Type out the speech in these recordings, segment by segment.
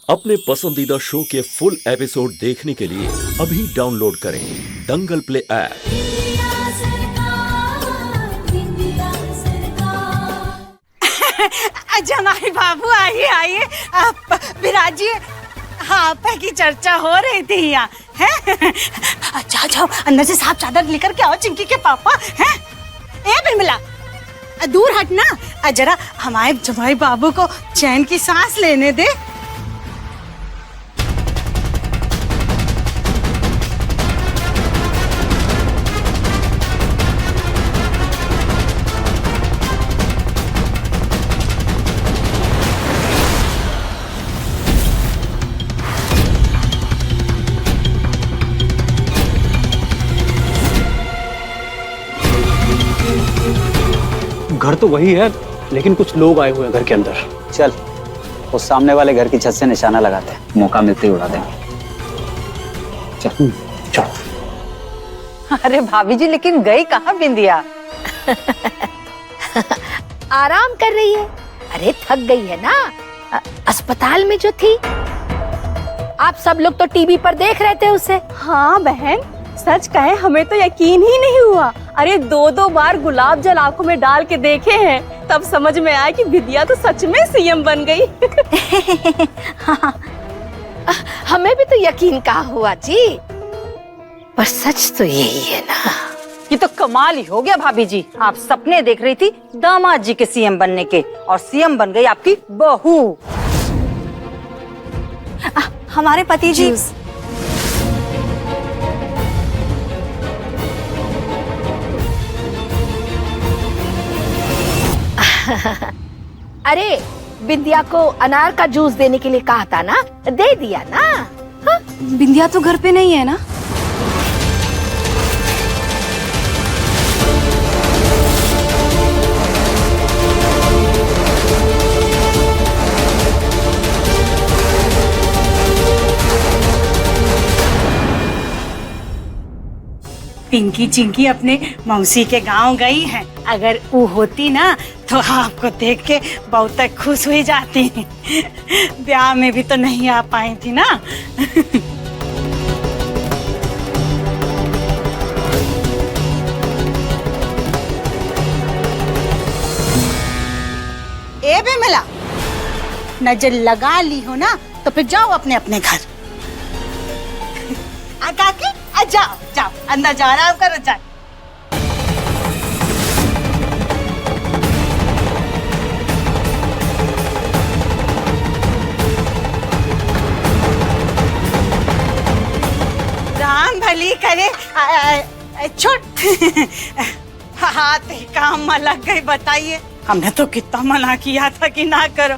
अपने पसंदीदा शो के फुल एपिसोड देखने के लिए अभी डाउनलोड करें दंगल प्ले ऐप। जमाई बाबू आइए आइए, आप विराजिए। हाँ, आपा की चर्चा हो रही थी यहाँ है। अच्छा जाओ अंदर से साफ चादर लेकर के आओ चिंकी के पापा हैं। ए बिमला दूर हटना, जरा हमारे जमाई बाबू को चैन की सांस लेने दे। घर तो वही है, लेकिन कुछ लोग आए हुए हैं घर के अंदर। चल उस सामने वाले घर की छत से निशाना लगाते हैं, मौका मिलते ही उड़ा देंगे। चल चल। अरे भाभी जी, लेकिन गई कहाँ बिंदिया? आराम कर रही है। अरे थक गई है ना, अस्पताल में जो थी। आप सब लोग तो टीवी पर देख रहे थे उसे। हाँ बहन, सच कहे हमें तो यकीन ही नहीं हुआ। अरे दो बार गुलाब जल आंखों में डाल के देखे हैं, तब समझ में आया कि विद्या तो सच में सीएम बन गई। हमें भी तो यकीन कहाँ हुआ जी, पर सच तो यही है ना। ये तो कमाल ही हो गया भाभी जी। आप सपने देख रही थी दामाद जी के सीएम बनने के, और सीएम बन गई आपकी बहू। हमारे पति जी अरे बिंदिया को अनार का जूस देने के लिए कहा था ना, दे दिया ना। हाँ? बिंदिया तो घर पे नहीं है ना। पिंकी चिंकी अपने मौसी के गांव गई हैं। अगर वो होती ना तो आपको देख के बहुत खुश हुई जाती। ब्याह में भी तो नहीं आ पाई थी ना। ए बे मिला, नजर लगा ली हो ना तो फिर जाओ अपने अपने घर। काकी जाओ जाओ अंदर जाओ, आराम करो जाओ। राम भली करे। छोट हाथ ही काम में लग गई। बताइए, हमने तो कितना मना किया था कि ना करो।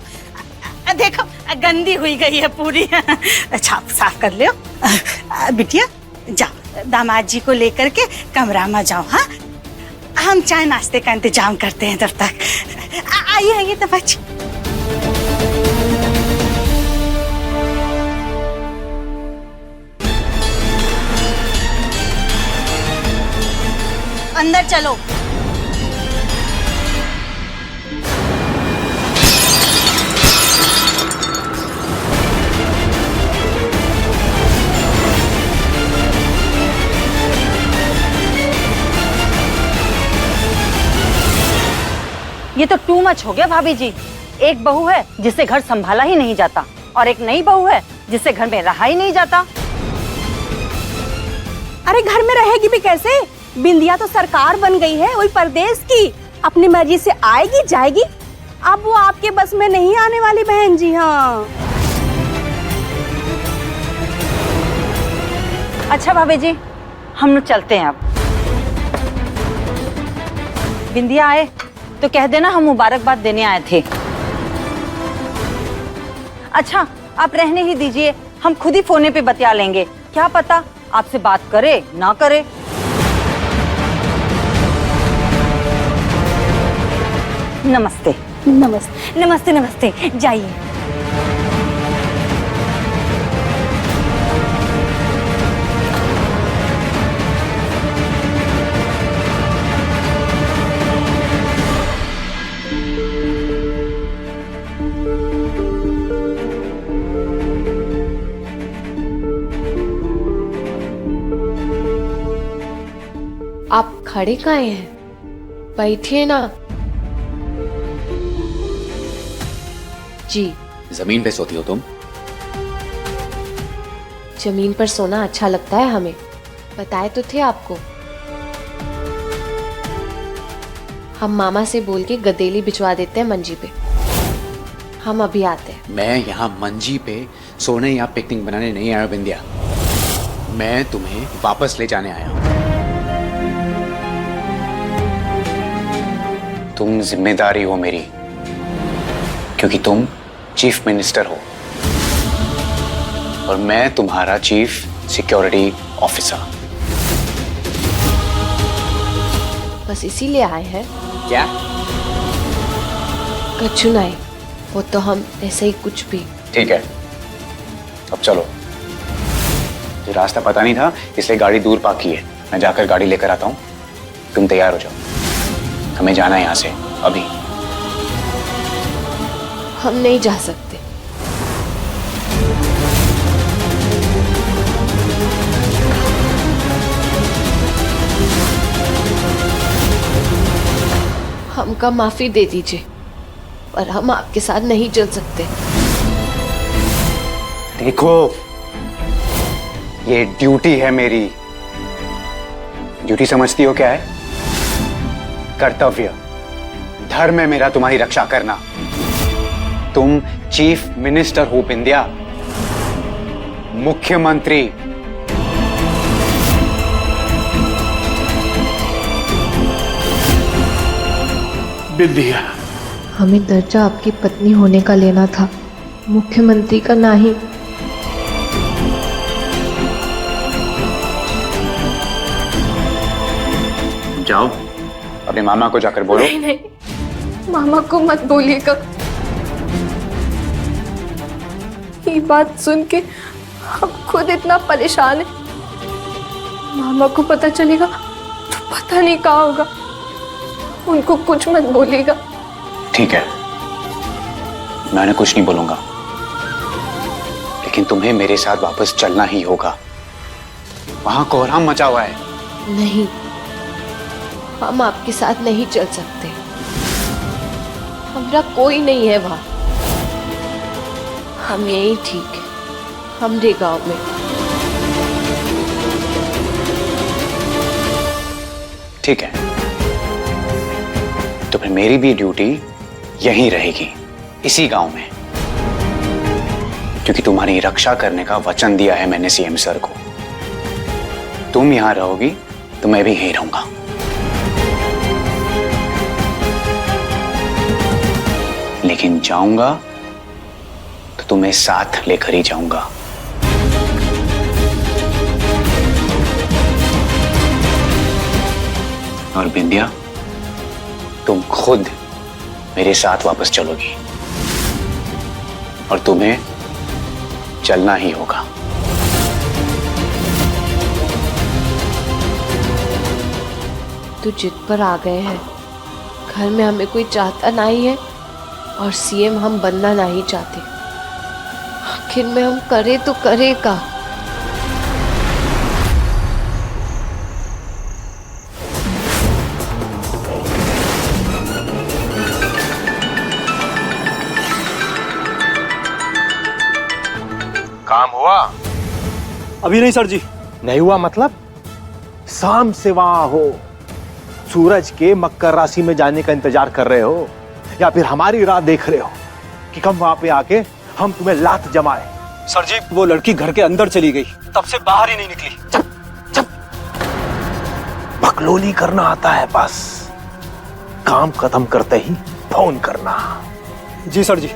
देखो गंदी हुई गई है पूरी। छाप साफ कर लो। बिटिया जाओ, दामाद जी को लेकर के कमरा में जाओ। हाँ, हम चाय नाश्ते का इंतजाम करते हैं तब तक। आइए आइए तो बच्ची। अंदर चलो। ये तो टू मच हो गया भाभी जी। एक बहू है जिससे घर संभाला ही नहीं जाता, और एक नई बहू है जिससे घर में रहा ही नहीं जाता। अरे घर में रहेगी भी कैसे? बिंदिया तो सरकार बन गई है, वही प्रदेश की। अपनी मर्जी से आएगी जाएगी। अब वो आपके बस में नहीं आने वाली बहन जी। हाँ अच्छा भाभी जी, हम लोग चलते हैं अब। बिंदिया आए तो कह देना हम मुबारकबाद देने आए थे। अच्छा आप रहने ही दीजिए, हम खुद ही फोने पे बतिया लेंगे। क्या पता आपसे बात करे ना करे। नमस्ते। नमस्ते नमस्ते नमस्ते, जाइए। आप खड़े काहे हैं? बैठिए ना। जी। जमीन पे सोती हो तुम? जमीन पर सोना अच्छा लगता है हमें, बताए तो थे आपको। हम मामा से बोल के गदेली बिछवा देते हैं मंजी पे। हम अभी आते हैं। मैं यहाँ मंजी पे सोने या पिकनिक बनाने नहीं आया बिंदिया, मैं तुम्हें वापस ले जाने आया हूँ। तुम जिम्मेदारी हो मेरी, क्योंकि तुम चीफ मिनिस्टर हो और मैं तुम्हारा चीफ सिक्योरिटी ऑफिसर। बस इसीलिए आए हैं? क्या? कछु नहीं, वो तो हम ऐसे ही कुछ भी। ठीक है, अब चलो। ये रास्ता पता नहीं था इसलिए गाड़ी दूर पार्क की है। मैं जाकर गाड़ी लेकर आता हूँ, तुम तैयार हो जाओ, हमें जाना है यहाँ से अभी। हम नहीं जा सकते। हमका माफी दे दीजिए, पर हम आपके साथ नहीं चल सकते। देखो, ये ड्यूटी है मेरी। ड्यूटी समझती हो क्या है? कर्तव्य, धर्म है मेरा तुम्हारी रक्षा करना। तुम चीफ मिनिस्टर हो बिंदिया, मुख्यमंत्री। बिंदिया, हमें दर्जा आपकी पत्नी होने का लेना था, मुख्यमंत्री का नहीं। जाओ, अपने मामा को जाकर बोलो। नहीं नहीं, मामा को मत बोलिएगा। ये बात सुन के हम खुद इतना परेशान हैं। मामा को पता चलेगा तो पता नहीं क्या होगा। उनको कुछ मत बोलिएगा। ठीक है, मैंने कुछ नहीं बोलूंगा, लेकिन तुम्हें मेरे साथ वापस चलना ही होगा। वहां कोहराम मचा हुआ है। नहीं, हम आपके साथ नहीं चल सकते। हमारा कोई नहीं है वहां। हम यही ठीक है, हमरे गांव में। ठीक है, तो फिर मेरी भी ड्यूटी यहीं रहेगी, इसी गांव में, क्योंकि तुम्हारी रक्षा करने का वचन दिया है मैंने सीएम सर को। तुम यहां रहोगी तो मैं भी यहीं रहूंगा। लेकिन जाऊंगा तो तुम्हें साथ लेकर ही जाऊंगा। और बिंदिया, तुम खुद मेरे साथ वापस चलोगी और तुम्हें चलना ही होगा। तो जिद पर आ गए हैं। घर में हमें कोई चाहता नहीं है और सीएम हम बनना नहीं चाहते। आखिर में हम करे तो करे का। काम हुआ? अभी नहीं सर जी। नहीं हुआ मतलब? शाम से वहां हो, सूरज के मकर राशि में जाने का इंतजार कर रहे हो, या फिर हमारी राह देख रहे हो कि कब वहां पे आके हम तुम्हें लात जमाए? सर जी, वो लड़की घर के अंदर चली गई, तब से बाहर ही नहीं निकली। चुप चुप, बकलोली करना आता है बस। काम खत्म करते ही फोन करना। जी सर जी।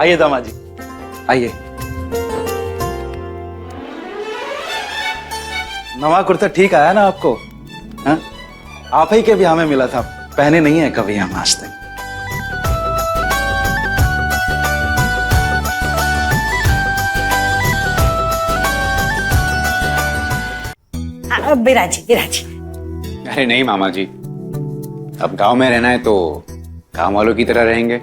आइए दामाद जी, आइए। नवा कुर्ता ठीक आया ना आपको? हाँ? आप ही के भी हमें मिला था, पहने नहीं है कभी हम आज तक। बिराजी बिराजी। अरे नहीं मामा जी, अब गांव में रहना है तो काम वालों की तरह रहेंगे।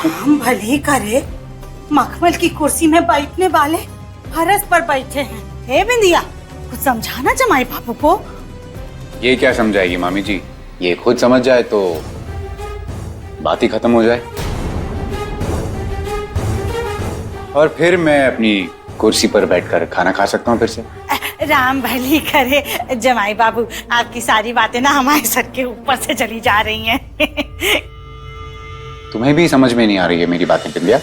राम भले करे, मखमल की कुर्सी में बैठने वाले फरस पर बैठे हैं। हे बिंदिया, कुछ समझाना जमाई बाबू को। ये क्या समझाएगी मामी जी? ये खुद समझ जाए तो बात ही खत्म हो जाए, और फिर मैं अपनी कुर्सी पर बैठकर खाना खा सकता हूँ फिर से। राम भली करे जमाई बाबू, आपकी सारी बातें ना हमारे सर के ऊपर से चली जा रही हैं। तुम्हें भी समझ में नहीं आ रही है मेरी बातें बिंदिया?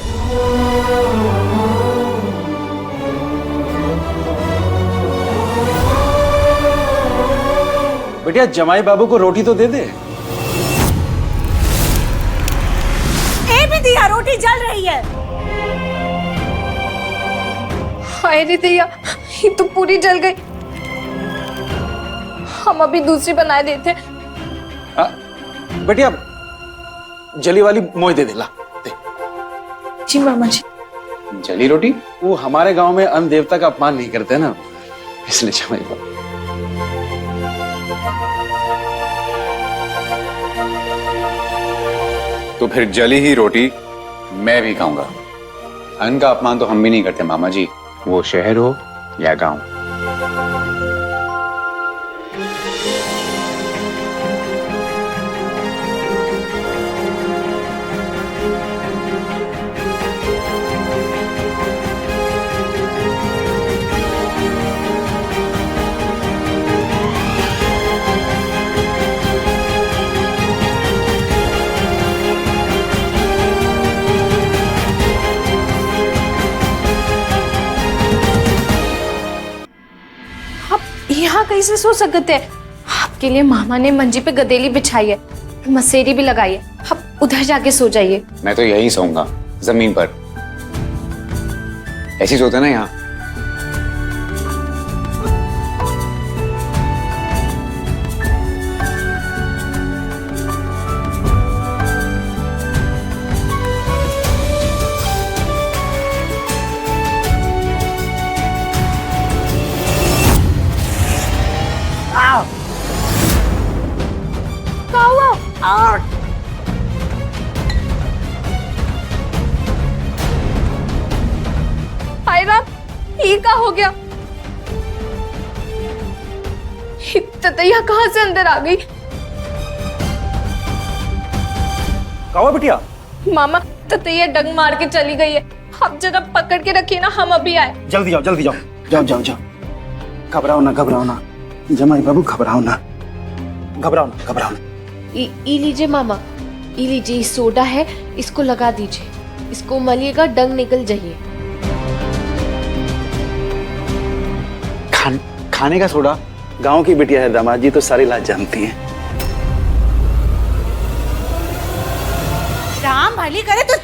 बेटिया जमाई बाबू को रोटी तो दे दे। ए बिंदिया, रोटी जल रही है। हाय रे दैया, ये तो पूरी जल गई। हम अभी दूसरी बना देते। बेटिया जली वाली मोई दे ला दे। जी मामा जी। जली रोटी? वो हमारे गांव में अन्न देवता का अपमान नहीं करते ना, इसलिए जमाई बाबू। तो फिर जली ही रोटी मैं भी खाऊंगा। अन्न का अपमान तो हम भी नहीं करते मामा जी, वो शहर हो या गांव। यहाँ कैसे सो सकते हैं? आपके लिए मामा ने मंजी पे गदेली बिछाई है, मसेरी भी लगाई है। आप उधर जाके सो जाइए। मैं तो यही सोऊंगा, जमीन पर। ऐसे ही सोते ना यहाँ। हाय राम, ये क्या हो गया? ततैया कहाँ से अंदर आ गई? कहा बिटिया? मामा, ततैया डंग मार के चली गई है। आप जरा पकड़ के रखिए ना, हम अभी आए। जल्दी जाओ जल्दी जाओ। जाओ जाओ जाओ, घबराओ ना घबराओ ना जमाई बाबू, घबराओ ना घबराओ ना घबराओ ना। ई लीजिए मामा, ई लीजिए, सोडा है, इसको लगा दीजिए, इसको मलिएगा, डंग निकल जाइए। खाने का सोडा? गांव की बिटिया है, दामाद जी तो सारी इलाज जानती हैं। राम भली करे, तो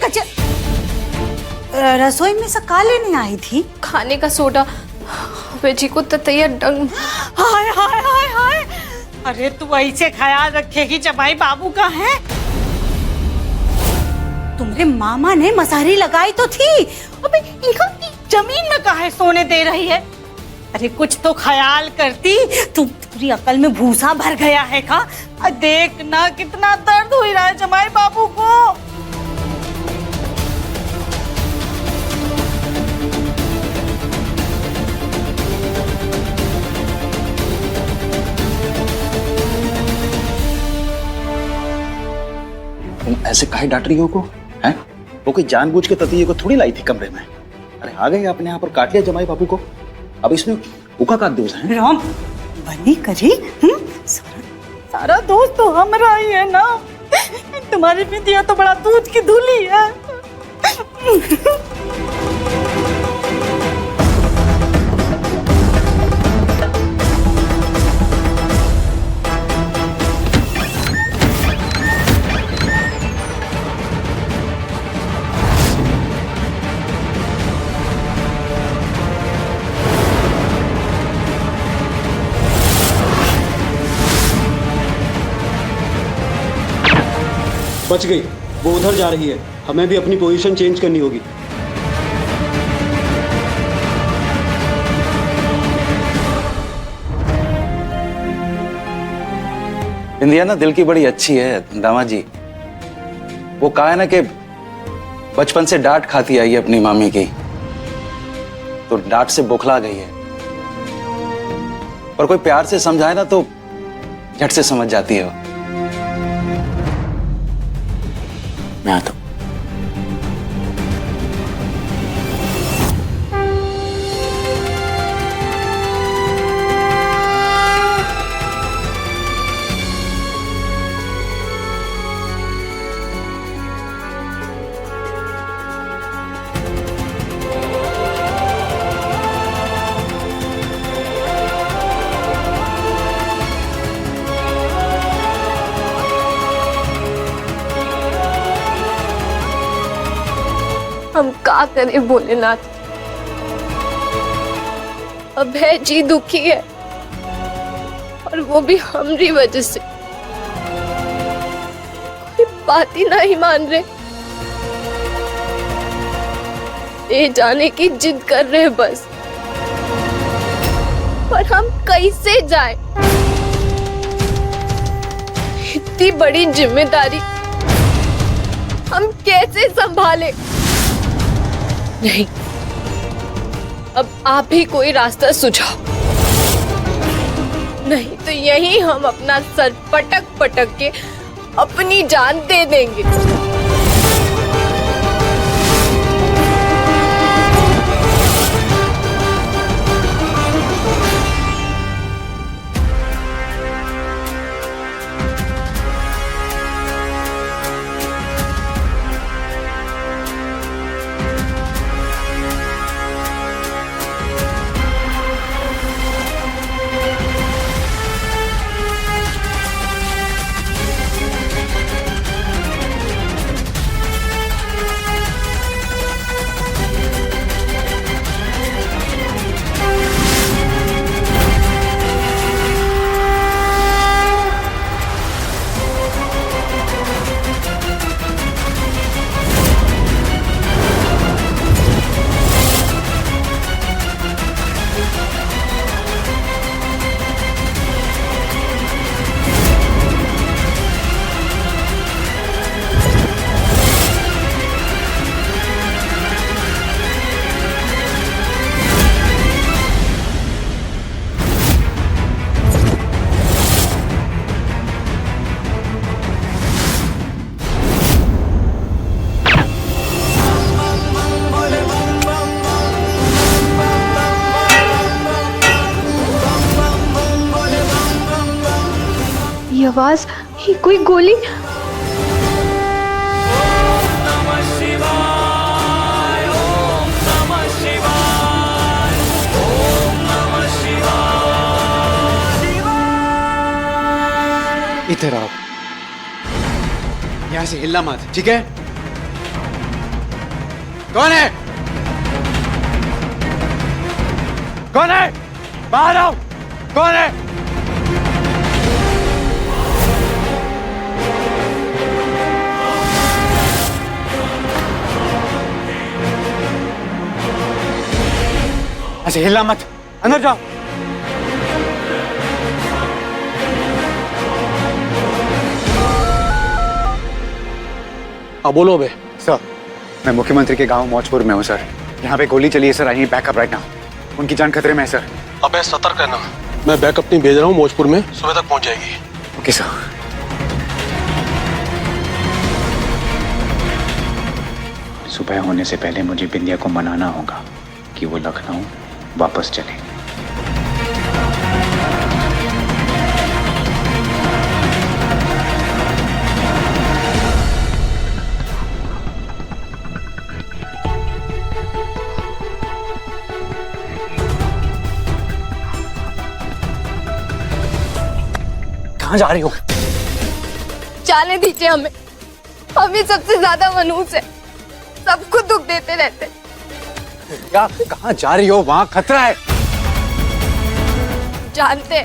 रसोई में से काले नहीं आई थी? खाने का सोडा जी को ततैया डंग। हाय हाय हाय हाय, अरे तू ऐसे ख्याल रखेगी जमाई बाबू का है? तुम्हारे मामा ने मसारी लगाई तो थी, अबे इनका जमीन में काहे सोने दे रही है? अरे कुछ तो ख्याल करती, तू पूरी अकल में भूसा भर गया है का? देख ना कितना दर्द हो रहा है जमाई बाबू को। तुम ऐसे काहे डांट रही हो को? हैं? वो कोई जानबूझ के ततैये को थोड़ी लाई थी कमरे में। अरे आ गए अपने यहाँ पर, काट लिया जमाई बाबू को। अब इसमें उका का दोष है? राम बनी करी, सारा दोस्त तो हमारा ही है ना। तुम्हारी बिटिया तो बड़ा दूध की धूली है। बच गई, वो उधर जा रही है। हमें भी अपनी पोजीशन चेंज करनी होगी। बिंदिया ना दिल की बड़ी अच्छी है दामाद जी। वो कहा है ना कि बचपन से डांट खाती आई है अपनी मामी की, तो डांट से बौखला गई है। और कोई प्यार से समझाए ना तो झट से समझ जाती है वो। मैं आता हूं। हम का करें भोलेनाथ। अभय जी दुखी है और वो भी हमारी वजह से। कोई बात ही नहीं मान रहे, ले जाने की जिद कर रहे बस। पर हम कैसे जाए? इतनी बड़ी जिम्मेदारी हम कैसे संभाले? नहीं, अब आप ही कोई रास्ता सुझाओ, नहीं तो यहीं हम अपना सर पटक पटक के अपनी जान दे देंगे। ये आवाज, ये कोई गोली। इधर आओ, यहां से हिलना मत, ठीक है? कौन है? कौन है? बाहर आओ, कौन है? ऐसे हिलना मत, अंदर जाओ। बोलो बे। सर, मैं मुख्यमंत्री के गांव मौजपुर में हूँ सर। यहाँ पे गोली चली है sir. I need backup right now. उनकी जान खतरे में है सर। अबे सतर्क रहना। मैं बैकअप टीम भेज रहा हूँ मौजपुर में, सुबह तक पहुंच जाएगी। Okay sir. सुबह होने से पहले मुझे बिंदिया को मनाना होगा कि वो लखनऊ वापस चले। कहाँ जा रही हो? जाने दीजिए हमें, हम ही सबसे ज्यादा मनहूस है, सबको दुख देते रहते। क्या? कहाँ जा रही हो? वहाँ खतरा है। जानते,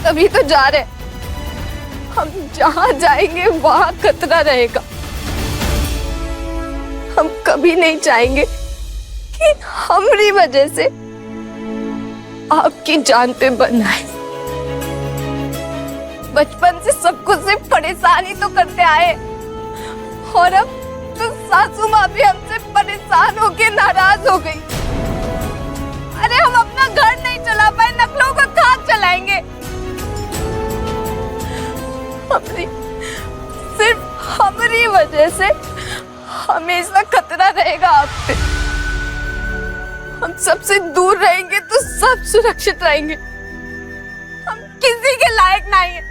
तभी तो जा रहे। हम जहाँ जाएंगे वहाँ खतरा रहेगा। हम कभी नहीं चाहेंगे कि हमारी वजह से आपकी जान पे बन आए। बचपन से सबको सिर्फ परेशान ही तो करते आए, और अब तो सासू माँ भी हमसे परेशान होके नाराज हो गई। अरे हम अपना घर नहीं चला पाए, नकलों का कहाँ चलाएंगे? सिर्फ हमारी वजह से हमेशा खतरा रहेगा आप पे। हम सबसे दूर रहेंगे तो सब सुरक्षित रहेंगे। हम किसी के लायक नहीं है,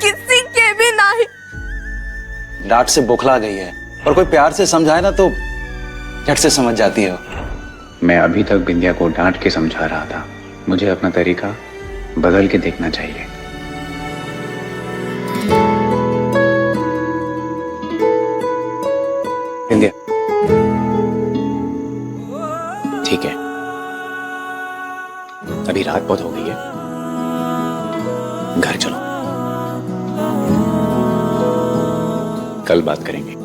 किसी के भी नहीं। डांट से बौखला गई है, और कोई प्यार से समझाए ना तो झट से समझ जाती है। मैं अभी तक बिंदिया को डांट के समझा रहा था। मुझे अपना तरीका बदल के देखना चाहिए। बिंदिया, ठीक है, अभी रात बहुत हो गई है, घर चलो, कल बात करेंगे।